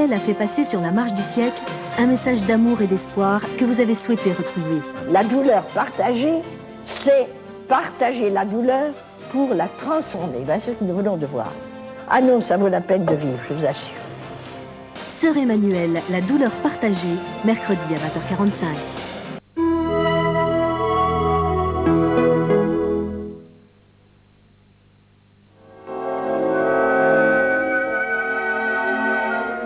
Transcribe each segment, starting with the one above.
Emmanuel a fait passer sur la marche du siècle un message d'amour et d'espoir que vous avez souhaité retrouver. La douleur partagée, c'est partager la douleur pour la transformer. C'est ce que nous venons de voir. Ah non, ça vaut la peine de vivre, je vous assure. Sœur Emmanuel, la douleur partagée, mercredi à 20h45.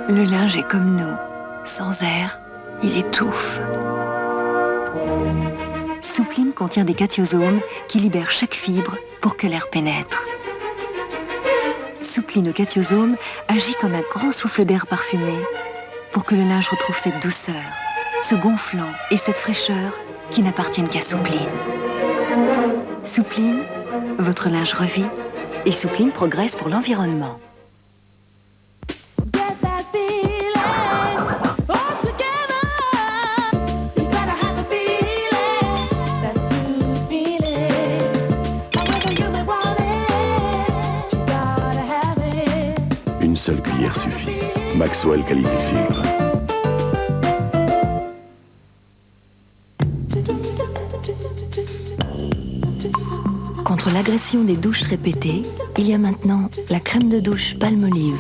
Le linge est comme nous. Sans air, il étouffe. Soupline contient des catiosomes qui libèrent chaque fibre pour que l'air pénètre. Soupline au catiosome agit comme un grand souffle d'air parfumé pour que le linge retrouve cette douceur, ce gonflant et cette fraîcheur qui n'appartiennent qu'à Soupline. Soupline, votre linge revit et Soupline progresse pour l'environnement. Une seule cuillère suffit. Maxwell Quality Filtre. Contre l'agression des douches répétées, il y a maintenant la crème de douche Palmolive.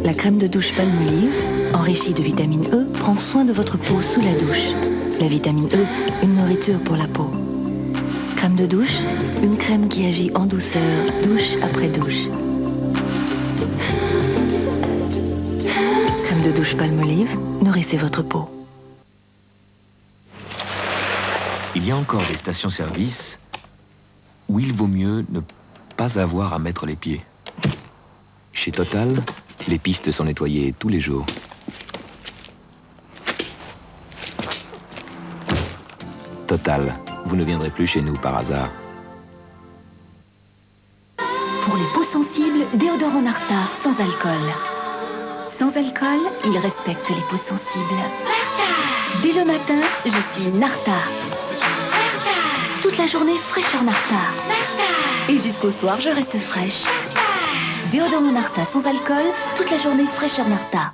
La crème de douche Palmolive, enrichie de vitamine E, prend soin de votre peau sous la douche. La vitamine E, une nourriture pour la peau. Crème de douche, une crème qui agit en douceur, douche après douche. Crème de douche Palmolive, nourrissez votre peau. Il y a encore des stations-service où il vaut mieux ne pas avoir à mettre les pieds. Chez Total, les pistes sont nettoyées tous les jours. Total, vous ne viendrez plus chez nous par hasard. Pour les peaux sensibles, déodorant Narta, sans alcool. Sans alcool, il respecte les peaux sensibles. Narta! Dès le matin, je suis Narta. Toute la journée, fraîcheur Narta. Et jusqu'au soir, je reste fraîche. Déodorant Narta sans alcool, toute la journée, fraîcheur Narta.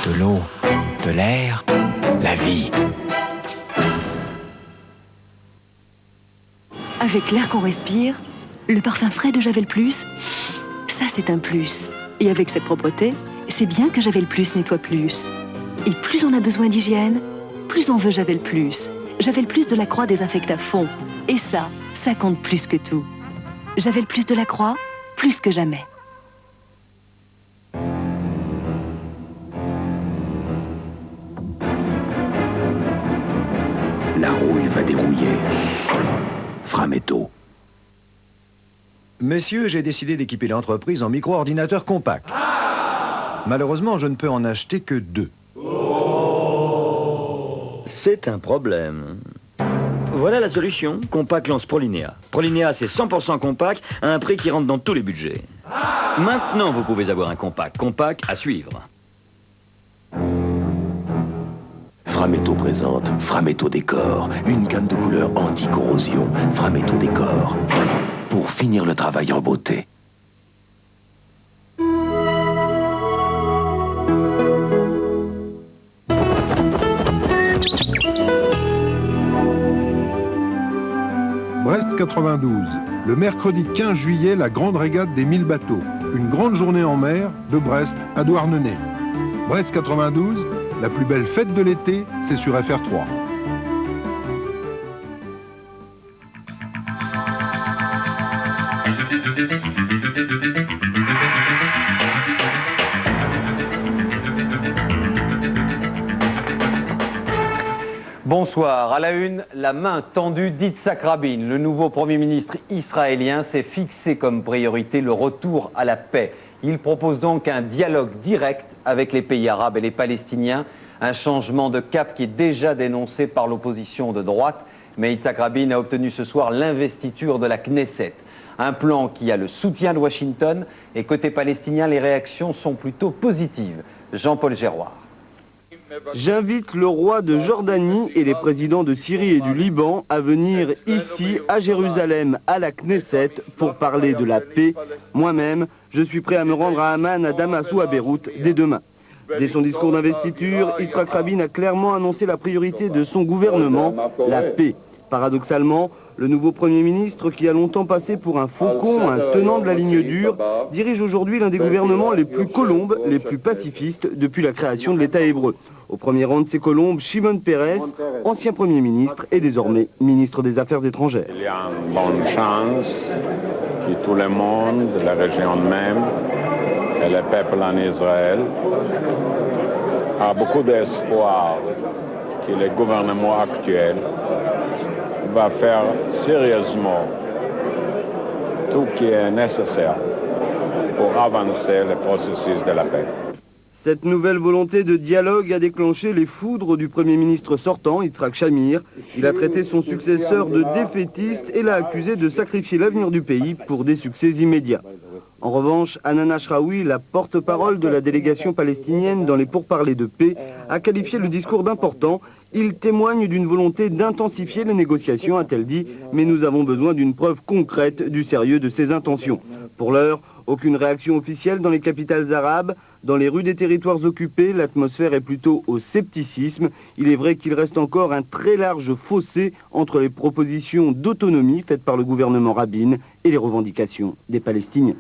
De l'eau, de l'air, la vie. Avec l'air qu'on respire, le parfum frais de Javel Plus, ça c'est un plus. Et avec cette propreté, c'est bien que Javel Plus nettoie plus. Et plus on a besoin d'hygiène, plus on veut Javel Plus. Javel Plus de la Croix désinfecte à fond. Et ça compte plus que tout. Javel Plus de la Croix, plus que jamais. La rouille va dérouiller. Frametto. Messieurs, j'ai décidé d'équiper l'entreprise en micro-ordinateur compact. Malheureusement, je ne peux en acheter que 2. C'est un problème. Voilà la solution. Compact lance Prolinéa. Prolinéa, c'est 100% compact à un prix qui rentre dans tous les budgets. Maintenant, vous pouvez avoir un compact. Compact à suivre. Frametto présente Frametto Décor, une gamme de couleurs anti-corrosion. Frametto Décor, pour finir le travail en beauté. Brest 92, le mercredi 15 juillet, la grande régate des 1000 bateaux. Une grande journée en mer, de Brest à Douarnenez. Brest 92, la plus belle fête de l'été, c'est sur FR3. Bonsoir. À la une, la main tendue d'Yitzhak Rabin. Le nouveau Premier ministre israélien s'est fixé comme priorité le retour à la paix. Il propose donc un dialogue direct avec les pays arabes et les Palestiniens Un changement de cap qui est déjà dénoncé par l'opposition de droite. Mais Yitzhak Rabin a obtenu ce soir l'investiture de la Knesset. Un plan qui a le soutien de Washington et côté palestinien, les réactions sont plutôt positives. Jean-Paul Géroard. J'invite le roi de Jordanie et les présidents de Syrie et du Liban à venir ici, à Jérusalem, à la Knesset, pour parler de la paix. Moi-même, je suis prêt à me rendre à Amman, à Damas ou à Beyrouth dès demain. Dès son discours d'investiture, Yitzhak Rabin a clairement annoncé la priorité de son gouvernement, la paix. Paradoxalement, le nouveau Premier ministre, qui a longtemps passé pour un faucon, un tenant de la ligne dure, dirige aujourd'hui l'un des gouvernements les plus colombes, les plus pacifistes depuis la création de l'État hébreu. Au premier rang de ces colombes, Shimon Peres, ancien Premier ministre et désormais ministre des Affaires étrangères. Il y a une bonne chance que tout le monde, la région même et le peuple en Israël a beaucoup d'espoir que le gouvernement actuel va faire sérieusement tout ce qui est nécessaire pour avancer le processus de la paix. Cette nouvelle volonté de dialogue a déclenché les foudres du Premier ministre sortant, Yitzhak Shamir. Il a traité son successeur de défaitiste et l'a accusé de sacrifier l'avenir du pays pour des succès immédiats. En revanche, Hanan Ashraoui, la porte-parole de la délégation palestinienne dans les pourparlers de paix, a qualifié le discours d'important. Il témoigne d'une volonté d'intensifier les négociations, a-t-elle dit, mais nous avons besoin d'une preuve concrète du sérieux de ses intentions. Pour l'heure, aucune réaction officielle dans les capitales arabes. Dans les rues des territoires occupés, l'atmosphère est plutôt au scepticisme. Il est vrai qu'il reste encore un très large fossé entre les propositions d'autonomie faites par le gouvernement Rabin et les revendications des Palestiniens.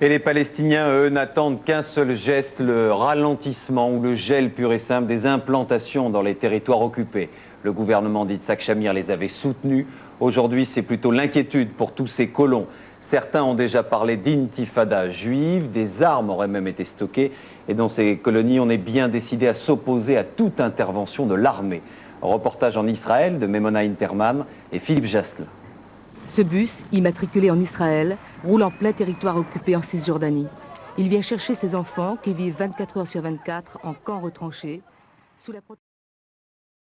Et les Palestiniens, eux, n'attendent qu'un seul geste, le ralentissement ou le gel pur et simple des implantations dans les territoires occupés. Le gouvernement d'Yitzhak Shamir les avait soutenus. Aujourd'hui, c'est plutôt l'inquiétude pour tous ces colons. Certains ont déjà parlé d'intifada juive, des armes auraient même été stockées. Et dans ces colonies, on est bien décidé à s'opposer à toute intervention de l'armée. Reportage en Israël de Memona Interman et Philippe Jastelin. Ce bus, immatriculé en Israël, roule en plein territoire occupé en Cisjordanie. Il vient chercher ses enfants qui vivent 24 heures sur 24 en camp retranché, sous la